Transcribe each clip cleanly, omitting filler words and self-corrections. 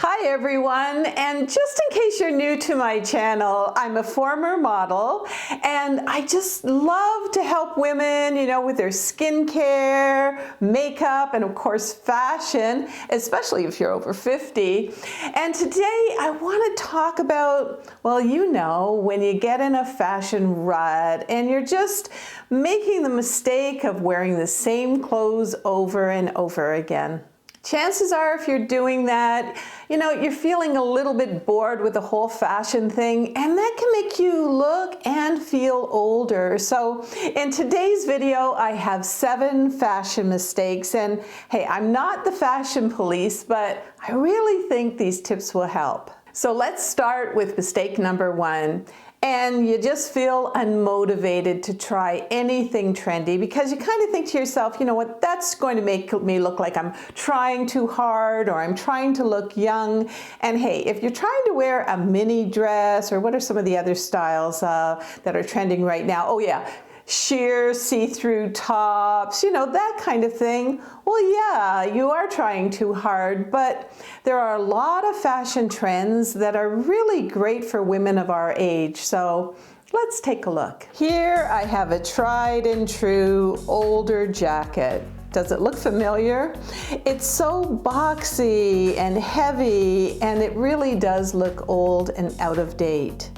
Hi everyone, and just in case you're new to my channel, I'm a former model and I just love to help women, with their skincare, makeup, and of course fashion, especially if you're over 50. And today I want to talk about, when you get in a fashion rut and you're just making the mistake of wearing the same clothes over and over again. Chances are, if you're doing that, you're feeling a little bit bored with the whole fashion thing, and that can make you look and feel older. So in today's video, I have 7 fashion mistakes, and hey, I'm not the fashion police, but I really think these tips will help. So let's start with mistake number 1. And you just feel unmotivated to try anything trendy because you kind of think to yourself, that's going to make me look like I'm trying too hard or I'm trying to look young. And hey, if you're trying to wear a mini dress, or what are some of the other styles that are trending right now? Oh yeah, sheer see-through tops, that kind of thing. Well, yeah, you are trying too hard, but there are a lot of fashion trends that are really great for women of our age. So let's take a look. Here I have a tried and true older jacket. Does it look familiar? It's so boxy and heavy, and it really does look old and out of date.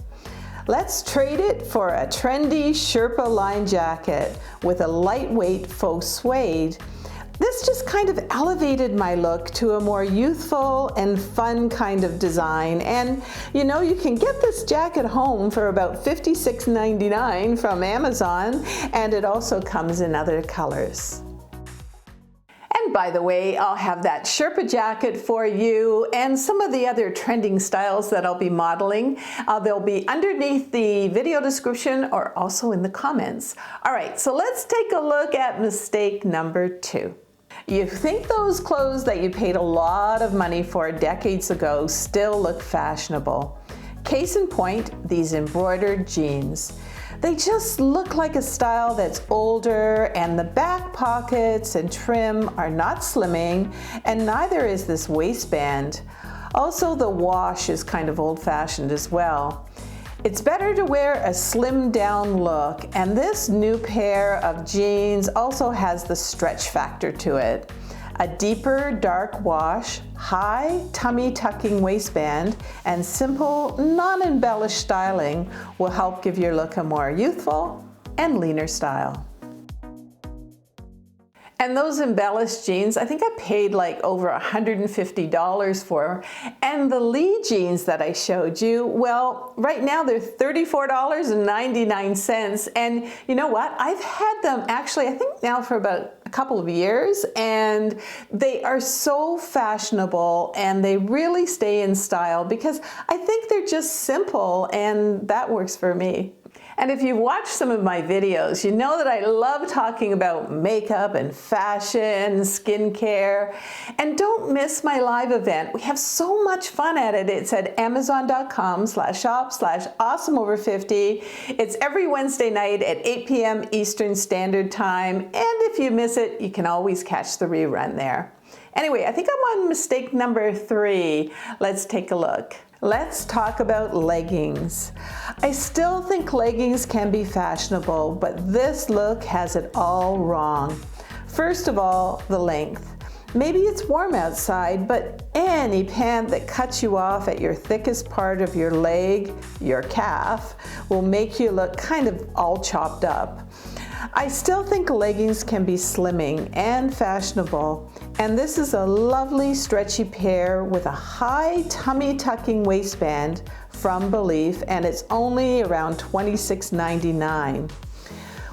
Let's trade it for a trendy Sherpa line jacket with a lightweight faux suede. This just kind of elevated my look to a more youthful and fun kind of design. And you can get this jacket home for about $56.99 from Amazon, and it also comes in other colors. And by the way, I'll have that Sherpa jacket for you and some of the other trending styles that I'll be modeling. They'll be underneath the video description or also in the comments. All right, so let's take a look at mistake number 2. You think those clothes that you paid a lot of money for decades ago still look fashionable. Case in point, these embroidered jeans. They just look like a style that's older, and the back pockets and trim are not slimming, and neither is this waistband. Also, the wash is kind of old-fashioned as well. It's better to wear a slimmed down look, and this new pair of jeans also has the stretch factor to it. A deeper dark wash, high tummy tucking waistband, and simple non-embellished styling will help give your look a more youthful and leaner style. And those embellished jeans, I think I paid like over $150 for. And the Lee jeans that I showed you, well, right now they're $34.99. And you know what? I've had them actually, I think now for about a couple of years, and they are so fashionable and they really stay in style because I think they're just simple, and that works for me. And if you've watched some of my videos, you know that I love talking about makeup and fashion, skincare. And don't miss my live event. We have so much fun at it. It's at amazon.com/shop/awesomeover50. It's every Wednesday night at 8 p.m. Eastern Standard Time. And if you miss it, you can always catch the rerun there. Anyway, I think I'm on mistake number 3. Let's take a look. Let's talk about leggings. I still think leggings can be fashionable, but this look has it all wrong. First of all, the length. Maybe it's warm outside, but any pant that cuts you off at your thickest part of your leg, your calf, will make you look kind of all chopped up. I still think leggings can be slimming and fashionable, and this is a lovely stretchy pair with a high tummy tucking waistband from Belief, and it's only around $26.99.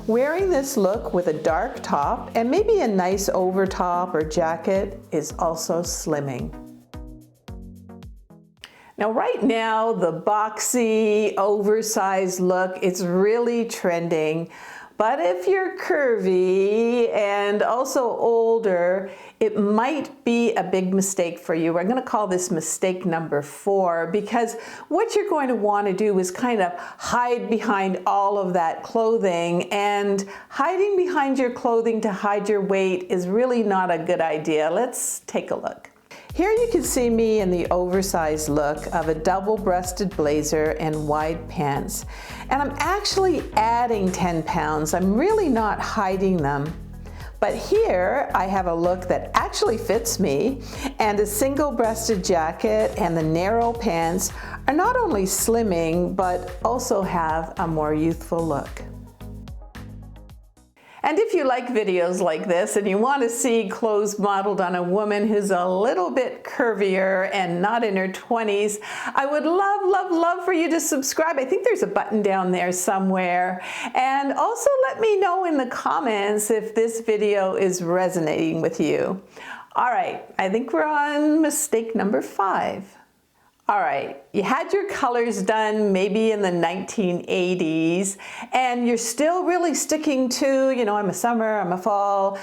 Wearing this look with a dark top and maybe a nice overtop or jacket is also slimming. Now right now, the boxy, oversized look, it's really trending. But if you're curvy and also older, it might be a big mistake for you. I'm going to call this mistake number 4, because what you're going to want to do is kind of hide behind all of that clothing, and hiding behind your clothing to hide your weight is really not a good idea. Let's take a look. Here you can see me in the oversized look of a double-breasted blazer and wide pants. And I'm actually adding 10 pounds. I'm really not hiding them. But here I have a look that actually fits me, and a single-breasted jacket and the narrow pants are not only slimming, but also have a more youthful look. And if you like videos like this and you want to see clothes modeled on a woman who's a little bit curvier and not in her 20s, I would love, love, love for you to subscribe. I think there's a button down there somewhere. And also let me know in the comments if this video is resonating with you. All right, I think we're on mistake number 5. All right, you had your colors done maybe in the 1980s, and you're still really sticking to, I'm a summer, I'm a fall.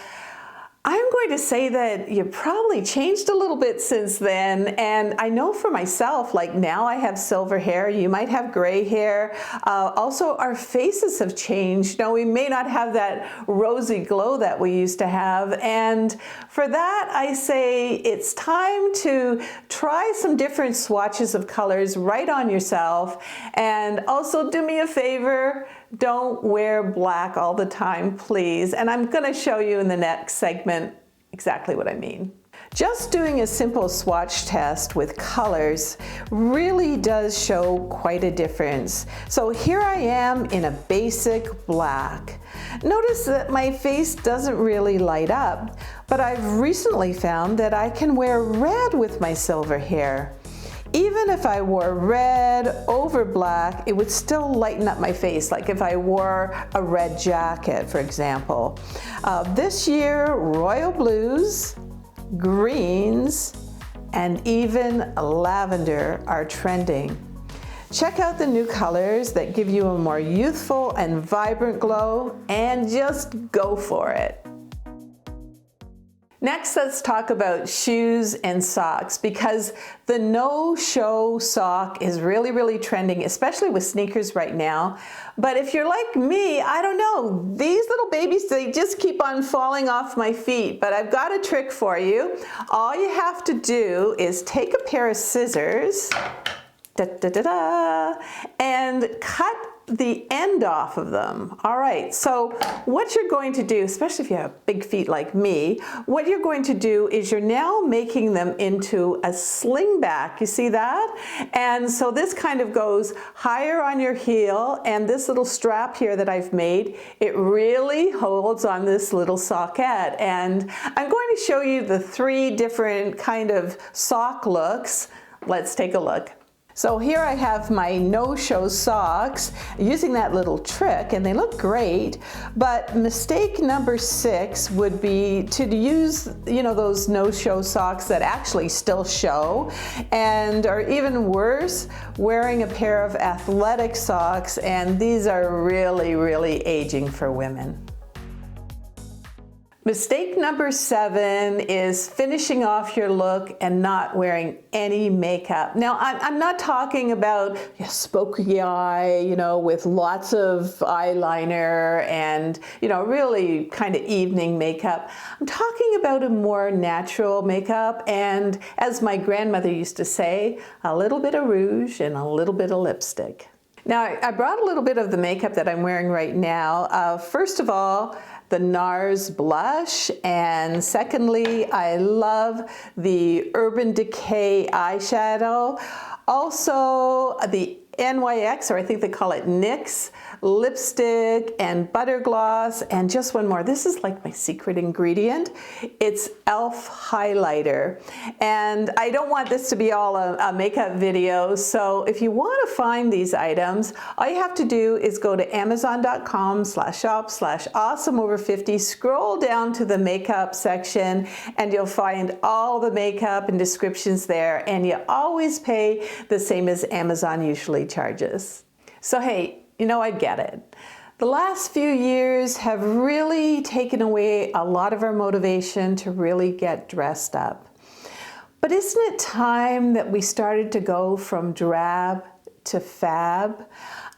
I'm going to say that you probably changed a little bit since then, and I know for myself, like now I have silver hair, you might have gray hair. Also, our faces have changed. We may not have that rosy glow that we used to have, and for that I say it's time to try some different swatches of colors right on yourself. And also do me a favor, don't wear black all the time, please. And I'm going to show you in the next segment exactly what I mean. Just doing a simple swatch test with colors really does show quite a difference. So here I am in a basic black. Notice that my face doesn't really light up, but I've recently found that I can wear red with my silver hair. Even if I wore red over black, it would still lighten up my face, like if I wore a red jacket, for example. This year, royal blues, greens, and even lavender are trending. Check out the new colors that give you a more youthful and vibrant glow, and just go for it. Next, let's talk about shoes and socks, because the no-show sock is really, really trending, especially with sneakers right now. But if you're like me, I don't know, these little babies, they just keep on falling off my feet. But I've got a trick for you. All you have to do is take a pair of scissors, and cut the end off of them. All right, so what you're going to do, especially if you have big feet like me, what you're going to do is you're now making them into a slingback. You see that? And so this kind of goes higher on your heel, and this little strap here that I've made, it really holds on this little sockette. And I'm going to show you the 3 different kind of sock looks. Let's take a look. So here I have my no-show socks using that little trick, and they look great. But mistake number 6 would be to use, those no-show socks that actually still show, and or even worse, wearing a pair of athletic socks, and these are really, really aging for women. Mistake number 7 is finishing off your look and not wearing any makeup. Now, I'm not talking about smoky eye, with lots of eyeliner and, really kind of evening makeup. I'm talking about a more natural makeup, and as my grandmother used to say, a little bit of rouge and a little bit of lipstick. Now, I brought a little bit of the makeup that I'm wearing right now. First of all, the NARS blush, and secondly, I love the Urban Decay eyeshadow. Also, the NYX, or I think they call it NYX, lipstick and butter gloss, and just one more. This is like my secret ingredient. It's e.l.f. highlighter. And I don't want this to be all a makeup video, so if you want to find these items, all you have to do is go to amazon.com/shop/awesomeover50, scroll down to the makeup section, and you'll find all the makeup and descriptions there, and you always pay the same as Amazon usually charges. So hey, I get it. The last few years have really taken away a lot of our motivation to really get dressed up. But isn't it time that we started to go from drab to fab?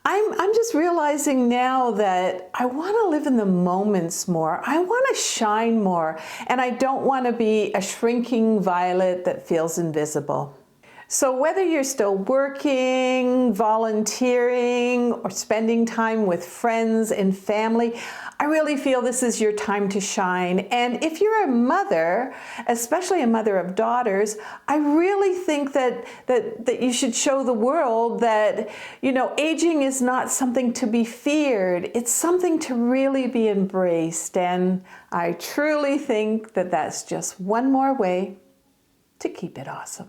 I'm just realizing now that I want to live in the moments more. I want to shine more, and I don't want to be a shrinking violet that feels invisible. So whether you're still working, volunteering, or spending time with friends and family, I really feel this is your time to shine. And if you're a mother, especially a mother of daughters, I really think that you should show the world that, aging is not something to be feared. It's something to really be embraced. And I truly think that that's just one more way to keep it awesome.